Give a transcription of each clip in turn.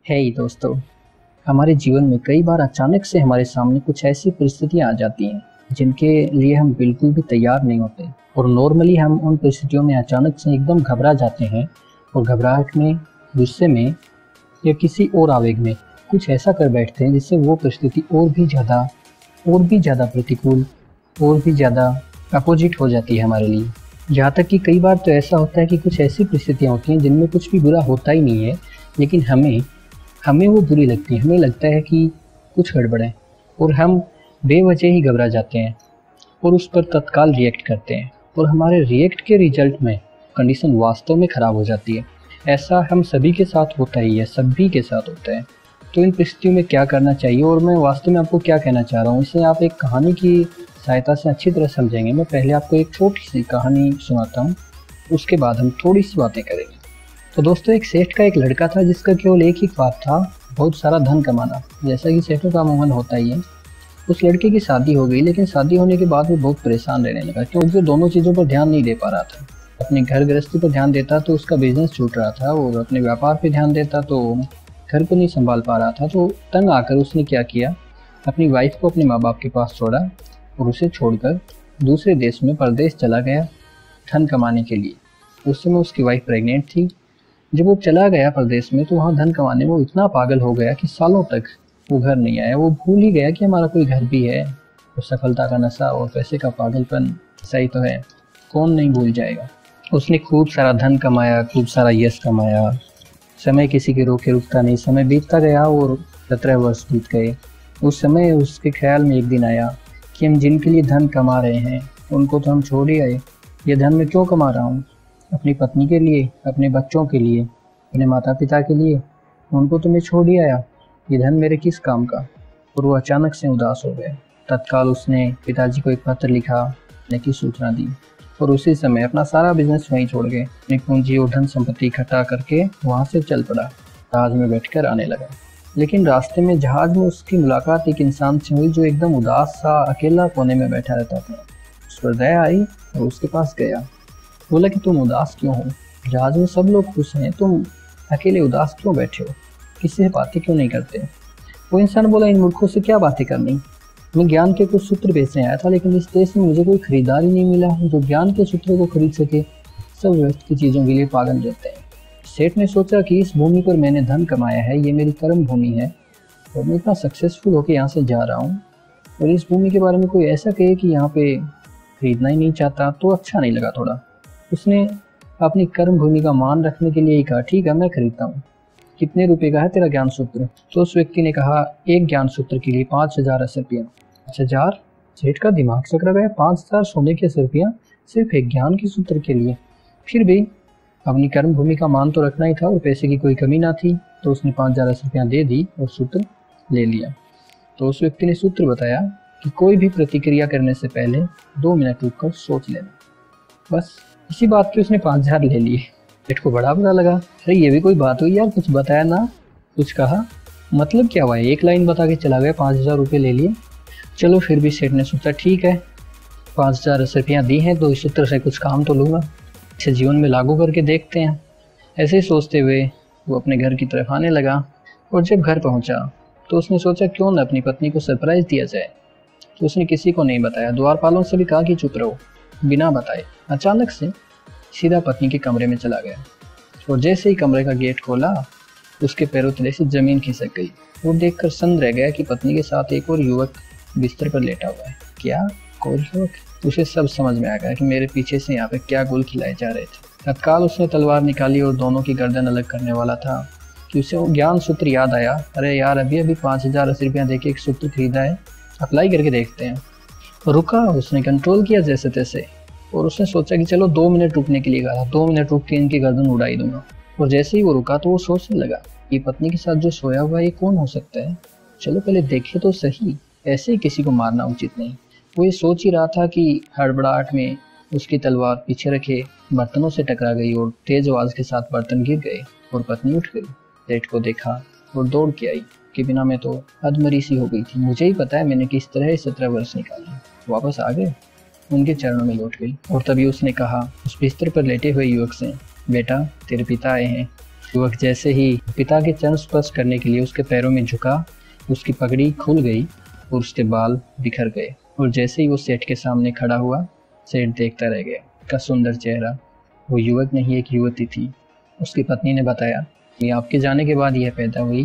है ही दोस्तों। हमारे जीवन में कई बार अचानक से हमारे सामने कुछ ऐसी परिस्थितियां आ जाती हैं जिनके लिए हम बिल्कुल भी तैयार नहीं होते और नॉर्मली हम उन परिस्थितियों में अचानक से एकदम घबरा जाते हैं और घबराहट में, गुस्से में या किसी और आवेग में कुछ ऐसा कर बैठते हैं जिससे वो परिस्थिति और भी ज़्यादा प्रतिकूल, और भी ज़्यादा अपोजिट हो जाती है हमारे लिए। यहाँ तक कि कई बार तो ऐसा होता है कि कुछ ऐसी परिस्थितियाँ होती हैं जिनमें कुछ भी बुरा होता ही नहीं है, लेकिन हमें हमें वो बुरी लगती है। हमें लगता है कि कुछ गड़बड़ है और हम बेवजह ही घबरा जाते हैं और उस पर तत्काल रिएक्ट करते हैं और हमारे रिएक्ट के रिजल्ट में कंडीशन वास्तव में ख़राब हो जाती है। ऐसा हम सभी के साथ होता ही है, सभी के साथ होता है। तो इन परिस्थितियों में क्या करना चाहिए और मैं वास्तव में आपको क्या कहना चाह रहा हूँ, इसे आप एक कहानी की सहायता से अच्छी तरह समझेंगे। मैं पहले आपको एक छोटी सी कहानी सुनाता हूँ, उसके बाद हम थोड़ी सी बातें करेंगे। तो दोस्तों, एक सेठ का एक लड़का था जिसका केवल एक ही ख्वाब था, बहुत सारा धन कमाना। जैसा कि सेठों का अमूमन होता ही है। उस लड़के की शादी हो गई, लेकिन शादी होने के बाद वो बहुत परेशान रहने लगा क्योंकि वो दोनों चीज़ों पर ध्यान नहीं दे पा रहा था। अपने घर गृहस्थी पर ध्यान देता तो उसका बिजनेस छूट रहा था और अपने व्यापार पर ध्यान देता तो घर को नहीं संभाल पा रहा था। तो तंग आकर उसने क्या किया, अपनी वाइफ को अपने माँ बाप के पास छोड़ा और उसे छोड़कर दूसरे देश में परदेश चला गया धन कमाने के लिए। उस समय उसकी वाइफ प्रेग्नेंट थी। जब वो चला गया परदेश में तो वहाँ धन कमाने में वो इतना पागल हो गया कि सालों तक वो घर नहीं आया। वो भूल ही गया कि हमारा कोई घर भी है। और सफलता का नशा और पैसे का पागलपन सही तो है, कौन नहीं भूल जाएगा। उसने खूब सारा धन कमाया, खूब सारा यश कमाया। समय किसी के रोके रुकता नहीं। समय बीतता गया और 17 वर्ष बीत गए। उस समय उसके ख्याल में एक दिन आया कि हम जिनके लिए धन कमा रहे हैं उनको तो हम छोड़ ही आए। ये धन मैं क्यों कमा रहा हूँ? अपनी पत्नी के लिए, अपने बच्चों के लिए, अपने माता पिता के लिए, उनको तो मैं छोड़ ही आया। ये धन मेरे किस काम का? और वो अचानक से उदास हो गया। तत्काल उसने पिताजी को एक पत्र लिखा, की सूचना दी और उसी समय अपना सारा बिजनेस वहीं छोड़ के अपनी पूंजी और धन संपत्ति इकट्ठा करके वहाँ से चल पड़ा। जहाज में बैठकर आने लगा। लेकिन रास्ते में जहाज में उसकी मुलाकात एक इंसान से हुई जो एकदम उदास सा अकेला कोने में बैठा रहता था। उस पर दया आई और उसके पास गया। बोला कि तुम उदास क्यों हो? जहाज में सब लोग खुश हैं, तुम अकेले उदास क्यों बैठे हो? किसी से बातें क्यों नहीं करते? वो इंसान बोला, इन मूर्खों से क्या बातें करनी। मैं ज्ञान के कुछ सूत्र बेचने आया था, लेकिन इस देश में मुझे कोई खरीदार ही नहीं मिला जो ज्ञान के सूत्रों को खरीद सके। सब व्यर्थ की चीज़ों के लिए पागल रहते हैं। सेठ ने सोचा कि इस भूमि पर मैंने धन कमाया है, ये मेरी कर्म भूमि है और मैं इतना सक्सेसफुल होकर यहाँ से जा रहा हूँ और इस भूमि के बारे में कोई ऐसा कहे कि यहाँ पे खरीदना ही नहीं चाहता तो अच्छा नहीं लगा थोड़ा। उसने अपनी कर्म भूमि का मान रखने के लिए कहा, ठीक है मैं खरीदता हूँ। कितने रुपए का है तेरा ज्ञान सूत्र? तो उस व्यक्ति ने कहा, एक ज्ञान सूत्र के लिए 5,000 रुपया। 5,000? सेठ का दिमाग चकरा गया। 5,000 सोने के रुपया सिर्फ एक ज्ञान के सूत्र के लिए? फिर भी अपनी कर्म भूमि का मान तो रखना ही था और पैसे की कोई कमी ना थी, तो उसने 5,000 रुपया दे दी और सूत्र ले लिया। तो उस व्यक्ति ने सूत्र बताया कि कोई भी प्रतिक्रिया करने से पहले 2 मिनट रुककर सोच लेना। बस इसी बात की उसने 5,000 ले लिए। सेठ को बड़ा बुरा लगा। अरे ये भी कोई बात हुई यार, कुछ बताया ना, कुछ कहा, मतलब क्या हुआ? एक लाइन बता के चला गया, 5,000 रुपये ले लिए। चलो फिर भी सेठ ने सोचा, ठीक है 5,000 रुपया दी हैं तो इस सूत्र से कुछ काम तो लूँगा, इसे जीवन में लागू करके देखते हैं। ऐसे ही सोचते हुए वो अपने घर की तरफ आने लगा और जब घर पहुंचा तो उसने सोचा क्यों न अपनी पत्नी को सरप्राइज दिया जाए। तो उसने किसी को नहीं बताया, द्वारपालों से भी कहा कि चुप रहो, बिना बताए अचानक से सीधा पत्नी के कमरे में चला गया और जैसे ही कमरे का गेट खोला उसके पैरों तले से जमीन खिसक गई। वो देखकर सन्न रह गया कि पत्नी के साथ एक और युवक बिस्तर पर लेटा हुआ है। क्या कोई युवक? उसे सब समझ में आ गया कि मेरे पीछे से यहाँ पे क्या गुल खिलाए जा रहे थे। तत्काल उसने तलवार निकाली और दोनों की गर्दन अलग करने वाला था कि उसे वो ज्ञान सूत्र याद आया। अरे यार, अभी अभी 5,000 रुपया देके एक सूत्र खरीदा है, अप्लाई करके देखते हैं। रुका, उसने कंट्रोल किया जैसे तैसे और उसने सोचा कि चलो 2 मिनट रुकने के लिए कहा, 2 मिनट रुक के इनकी गर्दन उड़ाई दूंगा। और जैसे ही वो रुका तो वो सोचने लगा कि पत्नी के साथ जो सोया हुआ है ये कौन हो सकता है, चलो पहले देखे तो सही, ऐसे ही किसी को मारना उचित नहीं। वो ये सोच ही रहा था कि हड़बड़ाहट में उसकी तलवार पीछे रखे बर्तनों से टकरा गई और तेज आवाज के साथ बर्तन गिर गए और पत्नी उठ गई। सेठ को देखा और दौड़ के आई कि बिना मैं तो अधमरी सी हो गई थी, मुझे ही पता है मैंने किस तरह 17 वर्ष निकाले। वापस आ गए, उनके चरणों में लौट गई और तभी उसने कहा उस बिस्तर पर लेटे हुए युवक से, बेटा तेरे पिता आए हैं, युवक जैसे ही पिता के चरण स्पर्श करने के लिए उसके पैरों में झुका, उसकी पगड़ी खुल गई और उसके बाल बिखर गए। और जैसे ही वो सेठ के सामने खड़ा हुआ, सेठ देखता रह गया उसका सुंदर चेहरा। वो युवक नहीं, एक युवती थी। उसकी पत्नी ने बताया कि आपके जाने के बाद यह पैदा हुई,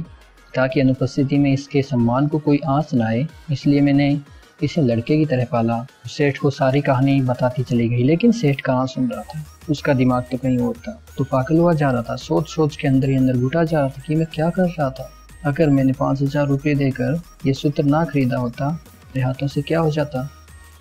ताकि अनुपस्थिति में इसके सम्मान को कोई आंच न आए, इसलिए मैंने इसे लड़के की तरह पाला। सेठ को सारी कहानी बताती चली गई, लेकिन सेठ कहाँ सुन रहा था। उसका दिमाग तो कहीं और था, तो पागल हुआ जा रहा था। सोच सोच के अंदर ही अंदर घुटा जा रहा था कि मैं क्या कर रहा था। अगर मैंने 5,000 रुपये देकर ये सूत्र ना खरीदा होता, मेरे हाथों से क्या हो जाता?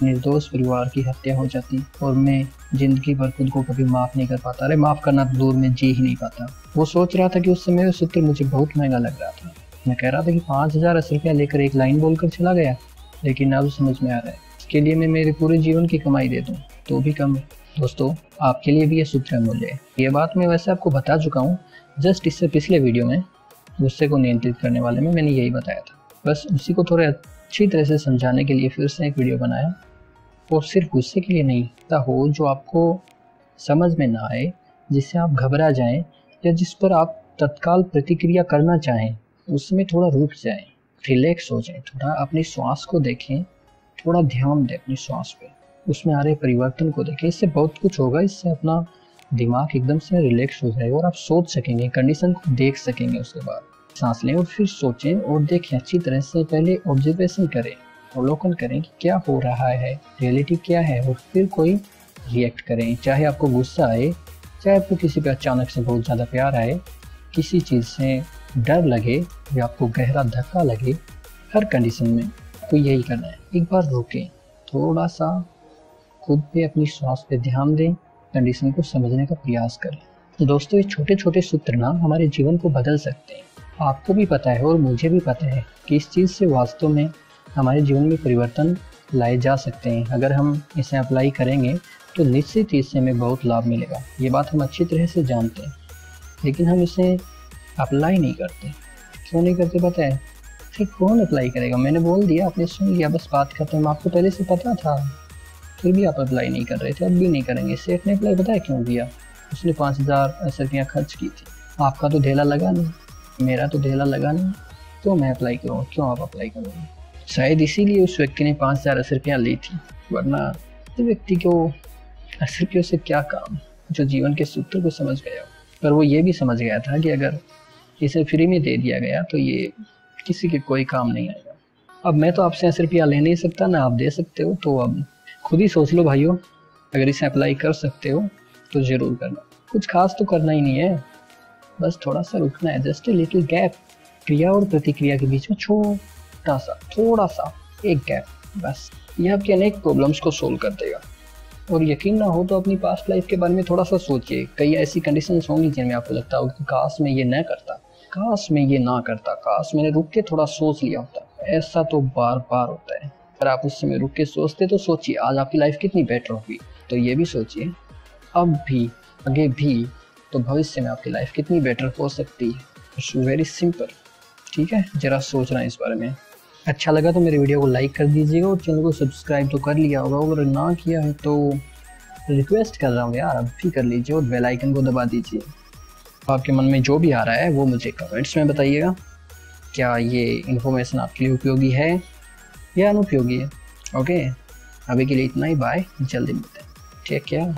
निर्दोष परिवार की हत्या हो जाती और मैं जिंदगी भर खुद को कभी माफ नहीं कर पाता। अरे माफ करना तो दूर, में जी ही नहीं पाता। वो सोच रहा था कि उस समय वो सूत्र मुझे बहुत महंगा लग रहा था। मैं कह रहा था कि 5,080 रुपया लेकर एक लाइन बोलकर चला गया, लेकिन अब समझ में आ रहा है इसके लिए मैं मेरे पूरे जीवन की कमाई दे दूं तो भी कम है। दोस्तों, आपके लिए भी ये सूत्र अमूल्य है। ये बात मैं वैसे आपको बता चुका हूँ, जस्ट इससे पिछले वीडियो में गुस्से को नियंत्रित करने वाले में मैंने यही बताया था। बस उसी को थोड़ा अच्छी तरह से समझाने के लिए फिर से एक वीडियो बनाया। और सिर्फ गुस्से के लिए नहीं, ऐसा हो जो आपको समझ में ना आए, जिससे आप घबरा जाएं या जिस पर आप तत्काल प्रतिक्रिया करना चाहें, उसमें थोड़ा रुक जाएं, रिलैक्स हो जाएं, थोड़ा अपनी श्वास को देखें, थोड़ा ध्यान दें अपनी श्वास पे, उसमें आ रहे परिवर्तन को देखें। इससे बहुत कुछ होगा। इससे अपना दिमाग एकदम से रिलैक्स हो जाएगा और आप सोच सकेंगे, कंडीशन को देख सकेंगे। उसके बाद सांस लें और फिर सोचें और देखें अच्छी तरह से। पहले ऑब्जर्वेशन करें, अवलोकन करें कि क्या हो रहा है, रियलिटी क्या है, और फिर कोई रिएक्ट करें। चाहे आपको गुस्सा आए, चाहे आपको किसी पे अचानक से बहुत ज़्यादा प्यार आए, किसी चीज़ से डर लगे या आपको गहरा धक्का लगे, हर कंडीशन में आपको यही करना है। एक बार रुकें, थोड़ा सा खुद पे, अपनी श्वास पे ध्यान दें, कंडीशन को समझने का प्रयास करें। दोस्तों, ये छोटे छोटे सूत्र ना हमारे जीवन को बदल सकते हैं। आपको भी पता है और मुझे भी पता है कि इस चीज़ से वास्तव में हमारे जीवन में परिवर्तन लाए जा सकते हैं। अगर हम इसे अप्लाई करेंगे तो निश्चित ही इससे हमें बहुत लाभ मिलेगा। ये बात हम अच्छी तरह से जानते हैं, लेकिन हम इसे अप्लाई नहीं करते। क्यों नहीं करते पता है? फिर कौन अप्लाई करेगा? मैंने बोल दिया, आपने सुन लिया, बस बात खत्म। आपको पहले से पता था, फिर भी आप अप्लाई नहीं कर रहे थे, अब भी नहीं करेंगे। सेठ ने अप्लाई पता है क्यों किया? उसने 5,080 रुपया खर्च की थी। आपका तो ढेला लगा नहीं, मेरा तो ढेला लगा नहीं, तो मैं अप्लाई करूँ? क्यों आप अप्लाई करोगे? शायद इसीलिए उस व्यक्ति ने 5,080 रुपया ली थी, वरना उस व्यक्ति को 80 रुपयों से क्या काम, जो जीवन के सूत्र को समझ गया। पर वो ये भी समझ गया था कि अगर इसे फ्री में दे दिया गया तो ये किसी के कोई काम नहीं आएगा। अब मैं तो आपसे 80 रुपया ले नहीं सकता, ना आप दे सकते हो, तो अब खुद ही सोच लो भाइयों। अगर इसे अप्लाई कर सकते हो तो ज़रूर करना। कुछ खास तो करना ही नहीं है, बस थोड़ा सा रुकना है, जस्ट ए लिटिल गैप। क्रिया और प्रतिक्रिया के बीच में थोड़ा सा एक गैप, बस ये आपकी अनेक प्रॉब्लम्स को सोल्व कर देगा। और यकीन ना हो तो अपनी पास्ट लाइफ के बारे में थोड़ा सा सोचिए। कई ऐसी कंडीशंस होंगी जिनमें आपको लगता होगा कि काश मैं ये न करता, काश मैं ये ना करता, काश मैंने रुक के थोड़ा सोच लिया होता। ऐसा तो बार बार होता है। अगर आप उस समय रुक के सोचते तो सोचिए आज आपकी लाइफ कितनी बेटर होगी। तो ये भी सोचिए अब भी, आगे भी, तो भविष्य में आपकी लाइफ कितनी बेटर हो सकती है। It's very simple. ठीक है, जरा सोचना इस बारे में। अच्छा लगा तो मेरे वीडियो को लाइक कर दीजिएगा और चैनल को सब्सक्राइब तो कर लिया होगा। अगर ना किया है तो रिक्वेस्ट कर रहा हूँ यार, अब भी कर लीजिए और बेल आइकन को दबा दीजिए। आपके मन में जो भी आ रहा है वो मुझे कमेंट्स में बताइएगा। क्या ये इन्फॉर्मेशन आपके लिए उपयोगी है या अनुपयोगी है? ओके, अभी के लिए इतना ही। बाय, जल्दी मिलते हैं। Take care.